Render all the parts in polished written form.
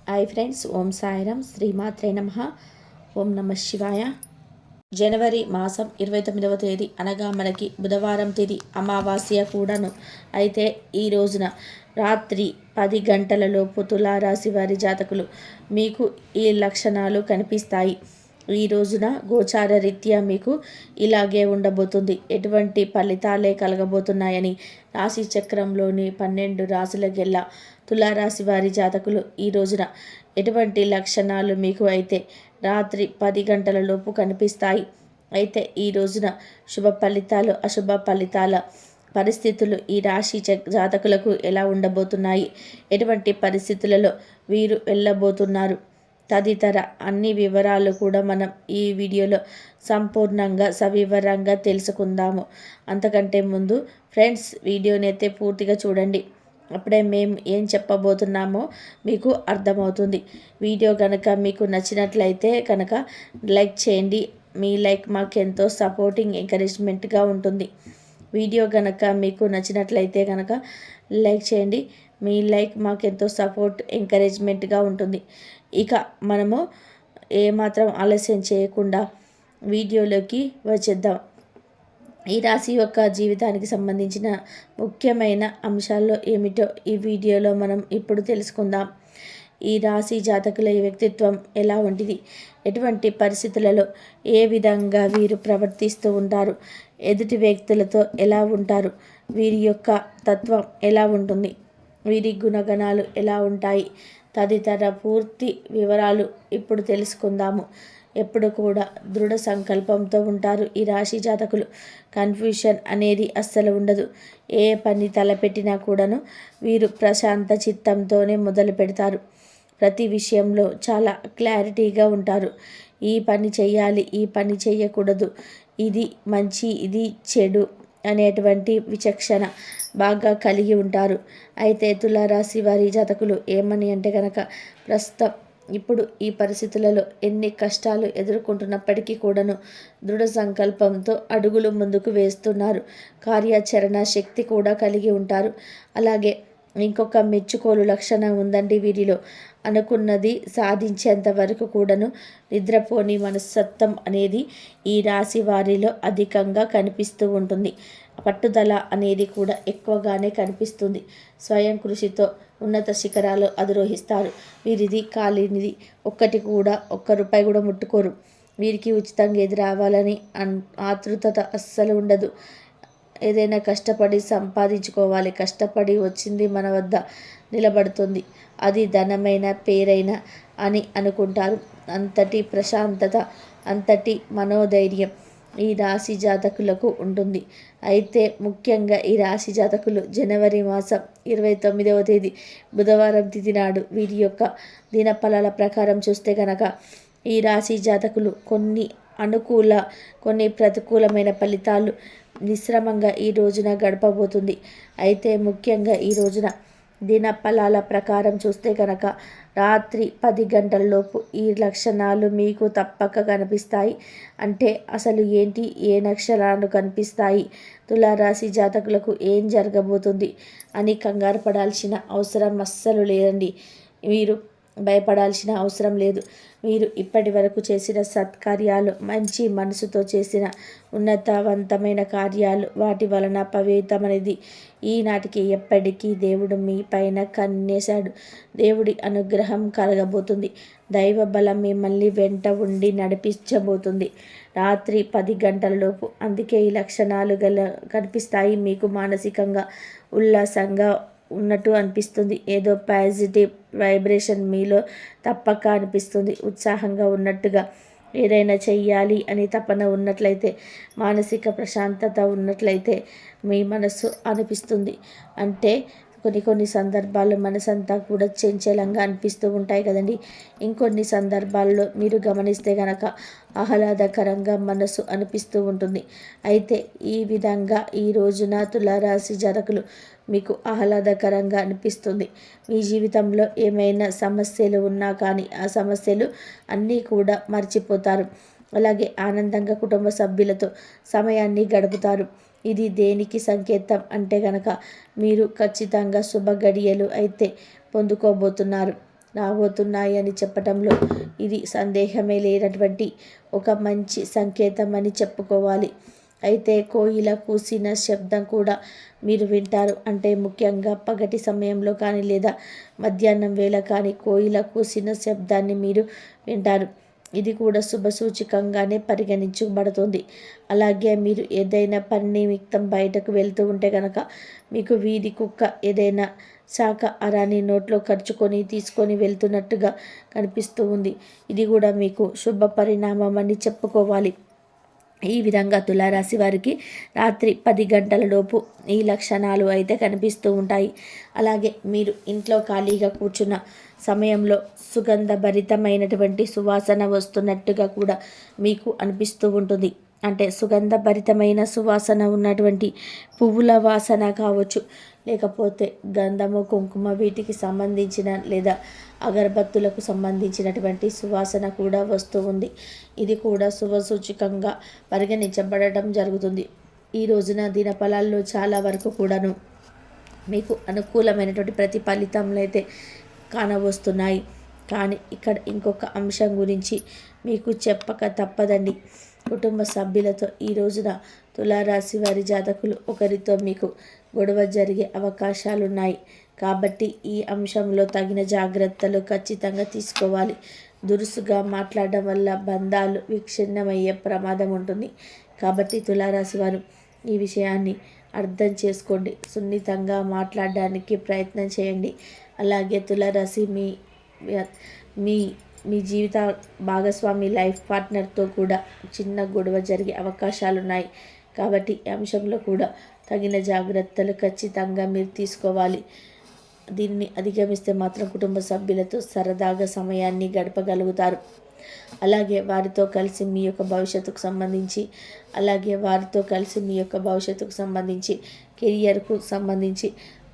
Hi friends, ఓం సాయిరామ్, శ్రీమాత్రే నమః. ఓం నమ శివాయ. జనవరి మాసం 29వ తేదీ అనగా మనకి బుధవారం తేదీ అమావాస్య కూడాను. అయితే ఈ రోజున రాత్రి 10 గంటలలోపు తులారాశి వారి జాతకులు మీకు ఈ లక్షణాలు కనిపిస్తాయి. ఈ రోజున గోచార రీత్యా మీకు ఇలాగే ఉండబోతుంది. ఎటువంటి ఫలితాలే కలగబోతున్నాయని రాశి చక్రంలోని 12 రాశులకెల్లా తులారాశి వారి జాతకులు ఈ రోజున ఎటువంటి లక్షణాలు మీకు అయితే రాత్రి 10 గంటల లోపు కనిపిస్తాయి. అయితే ఈ రోజున శుభ ఫలితాలు, అశుభ ఫలితాల పరిస్థితులు ఈ రాశి జాతకులకు ఎలా ఉండబోతున్నాయి, ఎటువంటి పరిస్థితులలో వీరు వెళ్ళబోతున్నారు తదితర అన్ని వివరాలు కూడా మనం ఈ వీడియోలో సంపూర్ణంగా సవివరంగా తెలుసుకుందాము. అంతకంటే ముందు ఫ్రెండ్స్, వీడియోని అయితే పూర్తిగా చూడండి. అప్పుడే మేము ఏం చెప్పబోతున్నామో మీకు అర్థమవుతుంది. వీడియో కనుక మీకు నచ్చినట్లయితే కనుక లైక్ చేయండి. మీ లైక్ మాకు ఎంతో సపోర్టింగ్, ఎంకరేజ్మెంట్గా ఉంటుంది. వీడియో కనుక మీకు నచ్చినట్లయితే కనుక లైక్ చేయండి. మీ లైక్ మాకు ఎంతో సపోర్ట్, ఎంకరేజ్మెంట్గా ఉంటుంది. ఇక మనము ఏమాత్రం ఆలస్యం చేయకుండా వీడియోలోకి వచ్చేద్దాం. ఈ రాశి యొక్క జీవితానికి సంబంధించిన ముఖ్యమైన అంశాల్లో ఏమిటో ఈ వీడియోలో మనం ఇప్పుడు తెలుసుకుందాం. ఈ రాశి జాతకుల వ్యక్తిత్వం ఎలా ఉంటుంది, ఎటువంటి పరిస్థితులలో ఏ విధంగా వీరు ప్రవర్తిస్తూ ఉంటారు, ఎదుటి వ్యక్తులతో ఎలా ఉంటారు, వీరి యొక్క తత్వం ఎలా ఉంటుంది, వీరి గుణగణాలు ఎలా ఉంటాయి తదితర పూర్తి వివరాలు ఇప్పుడు తెలుసుకుందాము. ఎప్పుడు కూడా దృఢ సంకల్పంతో ఉంటారు ఈ రాశి జాతకులు. కన్ఫ్యూషన్ అనేది అస్సలు ఉండదు. ఏ పని తలపెట్టినా కూడాను వీరు ప్రశాంత చిత్తంతోనే మొదలు పెడతారు. ప్రతి విషయంలో చాలా క్లారిటీగా ఉంటారు. ఈ పని చేయాలి, ఈ పని చేయకూడదు, ఇది మంచి, ఇది చెడు అనేటువంటి విచక్షణ బాగా కలిగి ఉంటారు. అయితే తులారాశి వారి జాతకులు ఏమని అంటే కనుక, ప్రస్తుతం ఇప్పుడు ఈ పరిస్థితులలో ఎన్ని కష్టాలు ఎదుర్కొంటున్నప్పటికీ కూడాను దృఢ సంకల్పంతో అడుగులు ముందుకు వేస్తున్నారు. కార్యాచరణ శక్తి కూడా కలిగి ఉంటారు. అలాగే ఇంకొక మెచ్చుకోలు లక్షణం ఉందండి వీరిలో. అనుకున్నది సాధించేంత వరకు కూడాను నిద్రపోని మనస్తత్వం అనేది ఈ రాశి వారిలో అధికంగా కనిపిస్తూ ఉంటుంది. పట్టుదల అనేది కూడా ఎక్కువగానే కనిపిస్తుంది. స్వయం కృషితో ఉన్నత శిఖరాలు అధిరోహిస్తారు. వీరిది కాలేనిది ఒక్క రూపాయి కూడా ముట్టుకోరు. వీరికి ఉచితంగా ఏది రావాలని ఆతృత అస్సలు ఉండదు. ఏదైనా కష్టపడి సంపాదించుకోవాలి, కష్టపడి వచ్చింది మన వద్ద నిలబడుతుంది, అది ధనమైన పేరైన అని అనుకుంటారు. అంతటి ప్రశాంతత, అంతటి మనోధైర్యం ఈ రాశి జాతకులకు ఉంటుంది. అయితే ముఖ్యంగా ఈ రాశి జాతకులు జనవరి మాసం 29వ తేదీ బుధవారం తిథి నాడు వీరి యొక్క దినఫలాల ప్రకారం చూస్తే కనుక ఈ రాశి జాతకులు కొన్ని ప్రతికూలమైన ఫలితాలు మిశ్రమంగా ఈ రోజున గడపబోతుంది. అయితే ముఖ్యంగా ఈ రోజున దినఫలాల ప్రకారం చూస్తే కనుక రాత్రి 10 గంటలలోపు ఈ లక్షణాలు మీకు తప్పక కనిపిస్తాయి. అంటే అసలు ఏంటి, ఏ లక్షణాలు కనిపిస్తాయి, తులారాశి జాతకులకు ఏం జరగబోతుంది అని కంగారు పడాల్సిన అవసరం అస్సలు లేదండి. మీరు భయపడాల్సిన అవసరం లేదు. మీరు ఇప్పటి వరకు చేసిన సత్కార్యాలు, మంచి మనసుతో చేసిన ఉన్నతవంతమైన కార్యాలు, వాటి వలన పవిత్రమనేది ఈనాటికి ఎప్పటికీ దేవుడు మీ పైన కన్నేశాడు. దేవుడి అనుగ్రహం కలగబోతుంది. దైవ బలం మిమ్మల్ని వెంట ఉండి నడిపించబోతుంది రాత్రి 10 గంటలలోపు. అందుకే ఈ లక్షణాలు కనిపిస్తాయి. మీకు మానసికంగా ఉల్లాసంగా ఉన్నట్టు అనిపిస్తుంది. ఏదో పాజిటివ్ వైబ్రేషన్ మీలో తప్పక అనిపిస్తుంది. ఉత్సాహంగా ఉన్నట్టుగా, ఏదైనా చెయ్యాలి అని తపన ఉన్నట్లయితే, మానసిక ప్రశాంతత ఉన్నట్లయితే మీ మనసు అనిపిస్తుంది. అంటే కొన్ని సందర్భాల్లో మనసంతా కూడా చంచలంగా అనిపిస్తూ ఉంటాయి కదండి. ఇంకొన్ని సందర్భాల్లో మీరు గమనిస్తే కనుక ఆహ్లాదకరంగా మనసు అనిపిస్తూ ఉంటుంది. అయితే ఈ విధంగా ఈ రోజున తులారాశి జాతకులు మీకు ఆహ్లాదకరంగా అనిపిస్తుంది. మీ జీవితంలో ఏమైనా సమస్యలు ఉన్నా కానీ ఆ సమస్యలు అన్నీ కూడా మర్చిపోతారు. అలాగే ఆనందంగా కుటుంబ సభ్యులతో సమయాన్ని గడుపుతారు. ఇది దేనికి సంకేతం అంటే గనక మీరు ఖచ్చితంగా శుభ గడియలు అయితే పొందుకోబోతున్నారు. రాబోతున్నాయి అని చెప్పటంలో ఇది సందేహమే లేనటువంటి ఒక మంచి సంకేతం అని చెప్పుకోవాలి. అయితే కోయిల కూసిన శబ్దం కూడా మీరు వింటారు. అంటే ముఖ్యంగా పగటి సమయంలో కానీ లేదా మధ్యాహ్నం వేళ కానీ కోయిల కూసిన శబ్దాన్ని మీరు వింటారు. ఇది కూడా శుభసూచకంగానే పరిగణించబడుతుంది. అలాగే మీరు ఏదైనా పని నిమిత్తం బయటకు వెళ్తూ ఉంటే కనుక మీకు వీధి కుక్క ఏదైనా శాకాహారాన్ని నోట్లో ఖర్చుకొని తీసుకొని వెళ్తున్నట్టుగా కనిపిస్తూ ఉంది. ఇది కూడా మీకు శుభ పరిణామం అని చెప్పుకోవాలి. ఈ విధంగా తులారాశి వారికి రాత్రి 10 గంటల లోపు ఈ లక్షణాలు అయితే కనిపిస్తూ ఉంటాయి. అలాగే మీరు ఇంట్లో ఖాళీగా కూర్చున్న సమయంలో సుగంధభరితమైనటువంటి సువాసన వస్తున్నట్టుగా కూడా మీకు అనిపిస్తూ ఉంటుంది. అంటే సుగంధభరితమైన సువాసన ఉన్నటువంటి పువ్వుల వాసన కావచ్చు, లేకపోతే గంధము కుంకుమ వీటికి సంబంధించిన లేదా అగరబత్తులకు సంబంధించినటువంటి సువాసన కూడా వస్తూ ఉంది. ఇది కూడా శుభసూచకంగా పరిగణించబడటం జరుగుతుంది. ఈ రోజున దినఫలాల్లో చాలా వరకు కూడాను మీకు అనుకూలమైనటువంటి ప్రతి ఫలితంలో అయితే కానవస్తున్నాయి. కానీ ఇక్కడ ఇంకొక అంశం గురించి మీకు చెప్పక తప్పదండి. కుటుంబ సభ్యులతో ఈ రోజున తులారాశి వారి జాతకులు ఒకరితో మీకు గొడవ జరిగే అవకాశాలున్నాయి. కాబట్టి ఈ అంశంలో తగిన జాగ్రత్తలు ఖచ్చితంగా తీసుకోవాలి. దురుసుగా మాట్లాడడం వల్ల బంధాలు విచ్ఛిన్నమయ్యే ప్రమాదం ఉంటుంది. కాబట్టి తులారాశి వారు ఈ విషయాన్ని అర్థం చేసుకోండి. సున్నితంగా మాట్లాడడానికి ప్రయత్నం చేయండి. అలాగే తులారాశి మీ మీ మీ జీవిత భాగస్వామి లైఫ్ పార్ట్నర్తో కూడా చిన్న గొడవ జరిగే అవకాశాలున్నాయి. కాబట్టి ఈ అంశంలో కూడా తగిన జాగ్రత్తలు ఖచ్చితంగా మీరు తీసుకోవాలి. దీన్ని అధిగమిస్తే మాత్రం కుటుంబ సభ్యులతో సరదాగా సమయాన్ని గడపగలుగుతారు. అలాగే వారితో కలిసి మీ యొక్క భవిష్యత్తుకు సంబంధించి కెరియర్కు సంబంధించి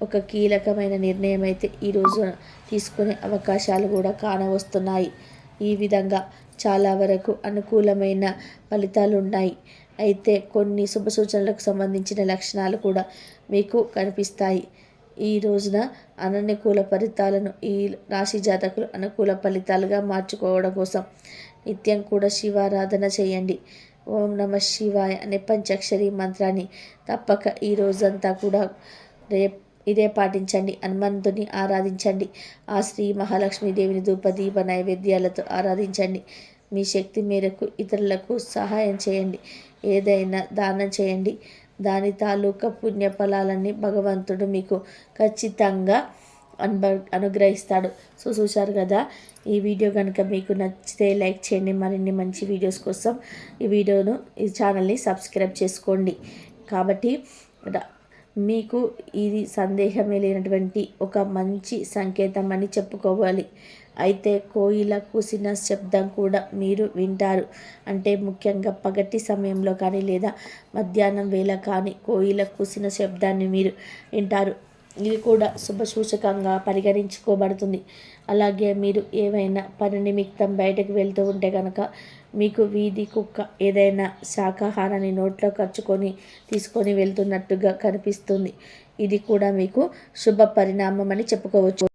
ఒక కీలకమైన నిర్ణయం అయితే ఈరోజు తీసుకునే అవకాశాలు కూడా కానవస్తున్నాయి. ఈ విధంగా చాలా వరకు అనుకూలమైన ఫలితాలు ఉన్నాయి. అయితే కొన్ని శుభ సూచనలకు సంబంధించిన లక్షణాలు కూడా మీకు కనిపిస్తాయి. ఈ రోజున అననుకూల ఫలితాలను ఈ రాశి జాతకులు అనుకూల ఫలితాలుగా మార్చుకోవడం కోసం నిత్యం కూడా శివారాధన చేయండి. ఓం నమః శివాయ అనే పంచాక్షరి మంత్రాన్ని తప్పక ఈ రోజంతా కూడా ఇదే పాటించండి. హనుమంతుని ఆరాధించండి. ఆ శ్రీ మహాలక్ష్మీదేవిని ధూపదీప నైవేద్యాలతో ఆరాధించండి. మీ శక్తి మేరకు ఇతరులకు సహాయం చేయండి. ఏదైనా దానం చేయండి. దాని తాలూకా పుణ్యఫలాలన్నీ భగవంతుడు మీకు ఖచ్చితంగా అనుగ్రహిస్తాడు. సో చూశారు కదా, ఈ వీడియో కనుక మీకు నచ్చితే లైక్ చేయండి. మరిన్ని మంచి వీడియోస్ కోసం ఈ ఛానల్ని సబ్స్క్రైబ్ చేసుకోండి. కాబట్టి మీకు ఇది సందేహమే లేనటువంటి ఒక మంచి సంకేతం అని చెప్పుకోవాలి. అయితే కోయిల కూసిన శబ్దం కూడా మీరు వింటారు. అంటే ముఖ్యంగా పగటి సమయంలో కానీ లేదా మధ్యాహ్నం వేళ కానీ కోయిల కూసిన శబ్దాన్ని మీరు వింటారు. ఇది కూడా శుభసూచకంగా పరిగణించుకోబడుతుంది. అలాగే మీరు ఏవైనా పని నిమిత్తం బయటకు వెళ్తూ ఉంటే కనుక మీకు వీధి కుక్క ఏదైనా శాకాహారాన్ని నోట్లో ఖర్చుకొని తీసుకొని వెళ్తున్నట్టుగా కనిపిస్తుంది. ఇది కూడా మీకు శుభ పరిణామం అని చెప్పుకోవచ్చు.